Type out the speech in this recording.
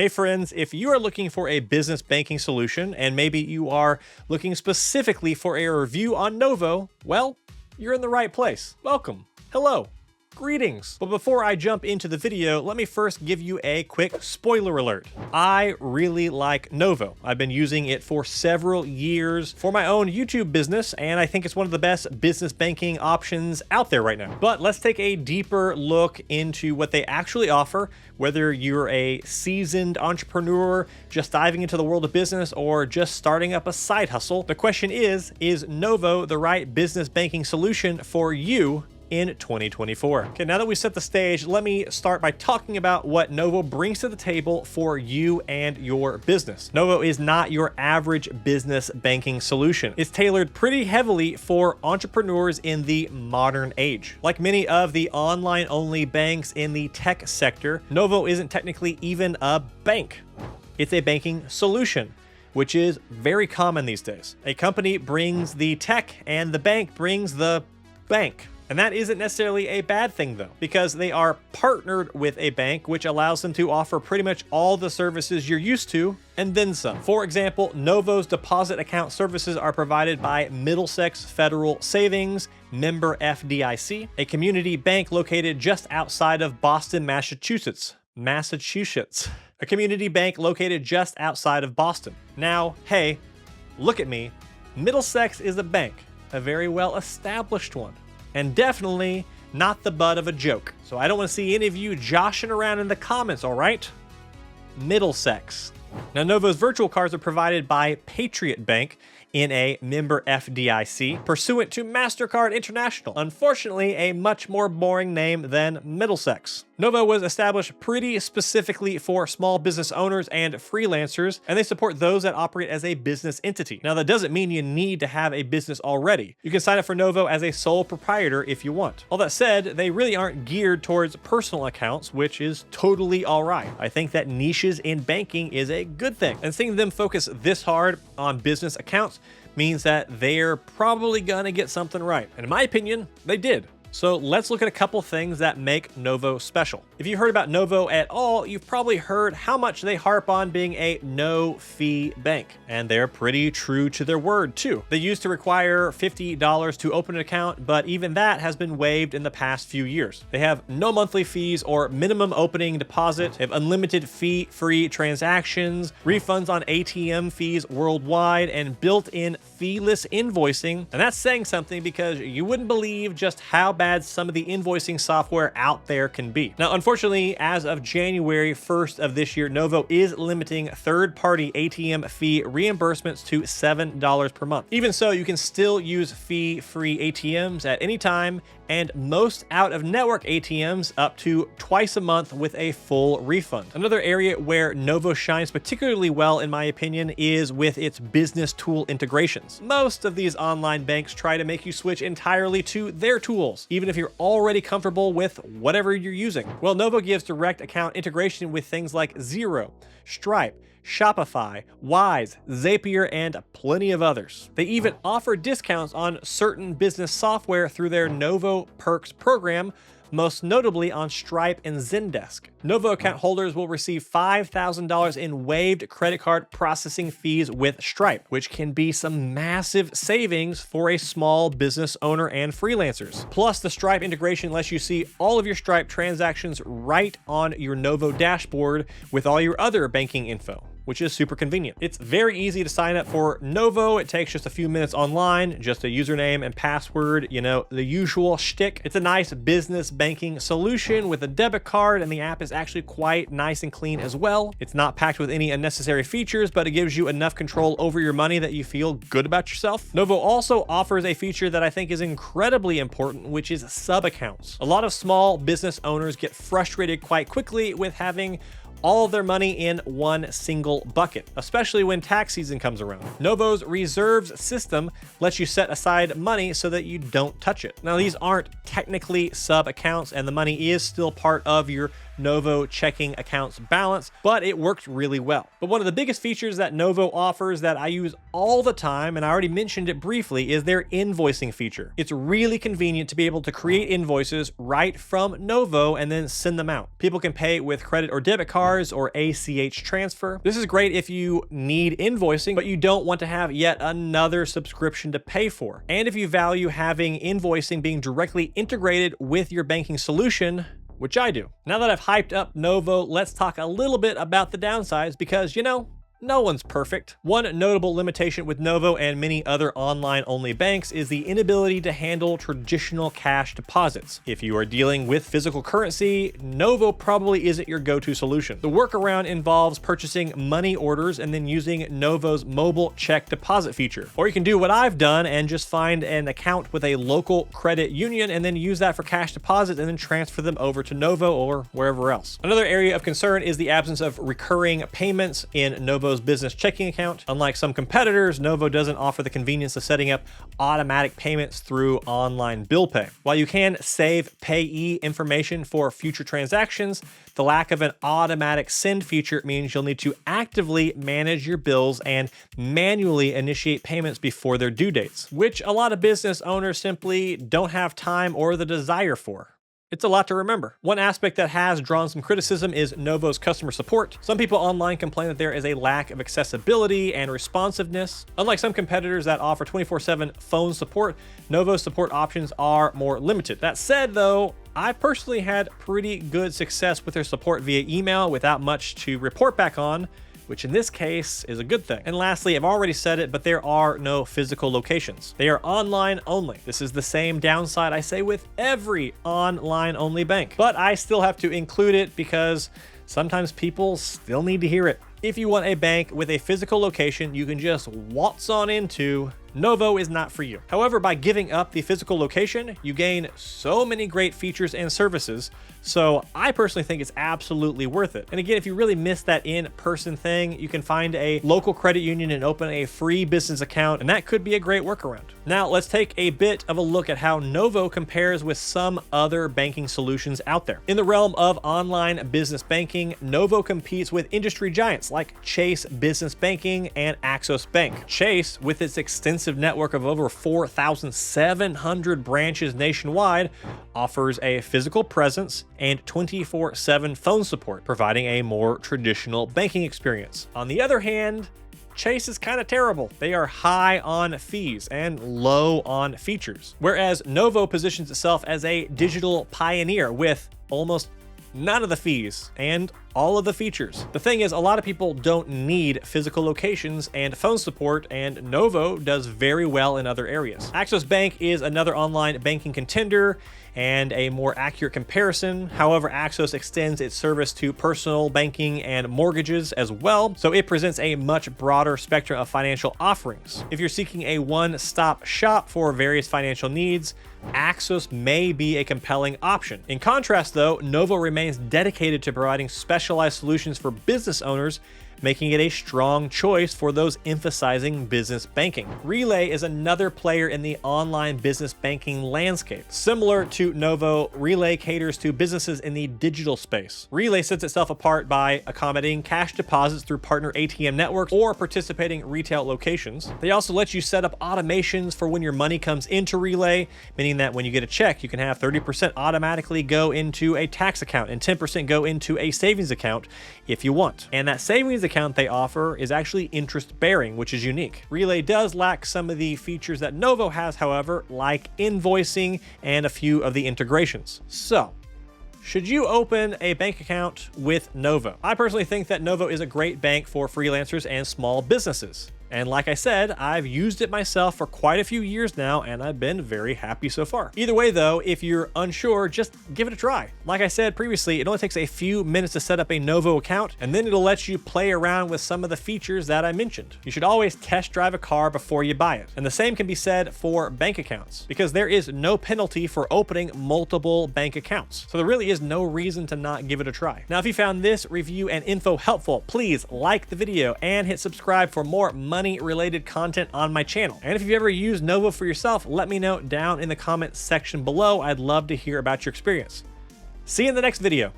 Hey friends, if you are looking for a business banking solution and maybe you are looking specifically for a review on Novo, well, you're in the right place. Welcome. Hello. Greetings. But before I jump into the video, let me first give you a quick spoiler alert. I really like Novo. I've been using it for several years for my own YouTube business, and I think it's one of the best business banking options out there right now. But let's take a deeper look into what they actually offer, whether you're a seasoned entrepreneur just diving into the world of business or just starting up a side hustle. The question is Novo the right business banking solution for you in 2024? Okay, now that we set the stage, let me start by talking about what Novo brings to the table for you and your business. Novo is not your average business banking solution. It's tailored pretty heavily for entrepreneurs in the modern age. Like many of the online-only banks in the tech sector, Novo isn't technically even a bank. It's a banking solution, which is very common these days. A company brings the tech and the bank brings the bank. And that isn't necessarily a bad thing though, because they are partnered with a bank, which allows them to offer pretty much all the services you're used to and then some. For example, Novo's deposit account services are provided by Middlesex Federal Savings, member FDIC, a community bank located just outside of Boston, Massachusetts. A community bank located just outside of Boston. Now, hey, look at me. Middlesex is a bank, a very well-established one. And definitely not the butt of a joke. So I don't want to see any of you joshing around in the comments, all right? Middlesex. Now, Novo's virtual cards are provided by Patriot Bank, in a member FDIC, pursuant to MasterCard International. Unfortunately, a much more boring name than Middlesex. Novo was established pretty specifically for small business owners and freelancers, and they support those that operate as a business entity. Now, that doesn't mean you need to have a business already. You can sign up for Novo as a sole proprietor if you want. All that said, they really aren't geared towards personal accounts, which is totally all right. I think that niches in banking is a good thing, and seeing them focus this hard on business accounts means that they're probably gonna get something right. And in my opinion, they did. So let's look at a couple things that make Novo special. If you heard about Novo at all, you've probably heard how much they harp on being a no-fee bank. And they're pretty true to their word too. They used to require $50 to open an account, but even that has been waived in the past few years. They have no monthly fees or minimum opening deposit. They have unlimited fee-free transactions, refunds on ATM fees worldwide, and built-in feeless invoicing. And that's saying something because you wouldn't believe just how bad some of the invoicing software out there can be. Now, unfortunately, as of January 1st of this year, Novo is limiting third-party ATM fee reimbursements to $7 per month. Even so, you can still use fee-free ATMs at any time, and most out-of-network ATMs up to twice a month with a full refund. Another area where Novo shines particularly well, in my opinion, is with its business tool integrations. Most of these online banks try to make you switch entirely to their tools, even if you're already comfortable with whatever you're using. Well, Novo gives direct account integration with things like Xero, Stripe, Shopify, Wise, Zapier, and plenty of others. They even offer discounts on certain business software through their Novo Perks program, most notably on Stripe and Zendesk. Novo account holders will receive $5,000 in waived credit card processing fees with Stripe, which can be some massive savings for a small business owner and freelancers. Plus, the Stripe integration lets you see all of your Stripe transactions right on your Novo dashboard with all your other banking info, which is super convenient. It's very easy to sign up for Novo. It takes just a few minutes online, just a username and password, you know, the usual shtick. It's a nice business banking solution with a debit card, and the app is actually quite nice and clean as well. It's not packed with any unnecessary features, but it gives you enough control over your money that you feel good about yourself. Novo also offers a feature that I think is incredibly important, which is sub-accounts. A lot of small business owners get frustrated quite quickly with having all of their money in one single bucket, especially when tax season comes around. Novo's reserves system lets you set aside money so that you don't touch it. Now, these aren't technically sub accounts, and the money is still part of your Novo checking account's balance, but it worked really well. But one of the biggest features that Novo offers that I use all the time, and I already mentioned it briefly, is their invoicing feature. It's really convenient to be able to create invoices right from Novo and then send them out. People can pay with credit or debit cards or ACH transfer. This is great if you need invoicing, but you don't want to have yet another subscription to pay for. And if you value having invoicing being directly integrated with your banking solution, which I do. Now that I've hyped up Novo, let's talk a little bit about the downsides because, you know, no one's perfect. One notable limitation with Novo and many other online-only banks is the inability to handle traditional cash deposits. If you are dealing with physical currency, Novo probably isn't your go-to solution. The workaround involves purchasing money orders and then using Novo's mobile check deposit feature. Or you can do what I've done and just find an account with a local credit union and then use that for cash deposits and then transfer them over to Novo or wherever else. Another area of concern is the absence of recurring payments in Novo's business checking account. Unlike some competitors, Novo doesn't offer the convenience of setting up automatic payments through online bill pay. While you can save payee information for future transactions, the lack of an automatic send feature means you'll need to actively manage your bills and manually initiate payments before their due dates, which a lot of business owners simply don't have time or the desire for. It's a lot to remember. One aspect that has drawn some criticism is Novo's customer support. Some people online complain that there is a lack of accessibility and responsiveness. Unlike some competitors that offer 24/7 phone support, Novo's support options are more limited. That said, though, I personally had pretty good success with their support via email without much to report back on, which in this case is a good thing. And lastly, I've already said it, but there are no physical locations. They are online only. This is the same downside I say with every online only bank, but I still have to include it because sometimes people still need to hear it. If you want a bank with a physical location you can just waltz on into, Novo is not for you. However, by giving up the physical location, you gain so many great features and services, so I personally think it's absolutely worth it. And again, if you really miss that in-person thing, you can find a local credit union and open a free business account, and that could be a great workaround. Now, let's take a bit of a look at how Novo compares with some other banking solutions out there. In the realm of online business banking, Novo competes with industry giants like Chase Business Banking and Axos Bank. Chase, with its extensive network of over 4,700 branches nationwide, offers a physical presence and 24/7 phone support, providing a more traditional banking experience. On the other hand, Chase is kind of terrible. They are high on fees and low on features, whereas Novo positions itself as a digital pioneer with almost none of the fees and all of the features. The thing is, a lot of people don't need physical locations and phone support, and Novo does very well in other areas. Axos Bank is another online banking contender and a more accurate comparison. However, Axos extends its service to personal banking and mortgages as well, so it presents a much broader spectrum of financial offerings. If you're seeking a one-stop shop for various financial needs, Axos may be a compelling option. In contrast, though, Novo remains dedicated to providing specialized solutions for business owners, making it a strong choice for those emphasizing business banking. Relay is another player in the online business banking landscape. Similar to Novo, Relay caters to businesses in the digital space. Relay sets itself apart by accommodating cash deposits through partner ATM networks or participating retail locations. They also let you set up automations for when your money comes into Relay, meaning that when you get a check, you can have 30% automatically go into a tax account and 10% go into a savings account if you want. And that savings account they offer is actually interest bearing, which is unique. Relay does lack some of the features that Novo has, however, like invoicing and a few of the integrations. So, should you open a bank account with Novo? I personally think that Novo is a great bank for freelancers and small businesses. And like I said, I've used it myself for quite a few years now, and I've been very happy so far. Either way though, if you're unsure, just give it a try. Like I said previously, it only takes a few minutes to set up a Novo account, and then it'll let you play around with some of the features that I mentioned. You should always test drive a car before you buy it. And the same can be said for bank accounts, because there is no penalty for opening multiple bank accounts. So there really is no reason to not give it a try. Now, if you found this review and info helpful, please like the video and hit subscribe for more money-related content on my channel. And if you've ever used Novo for yourself, let me know down in the comments section below. I'd love to hear about your experience. See you in the next video.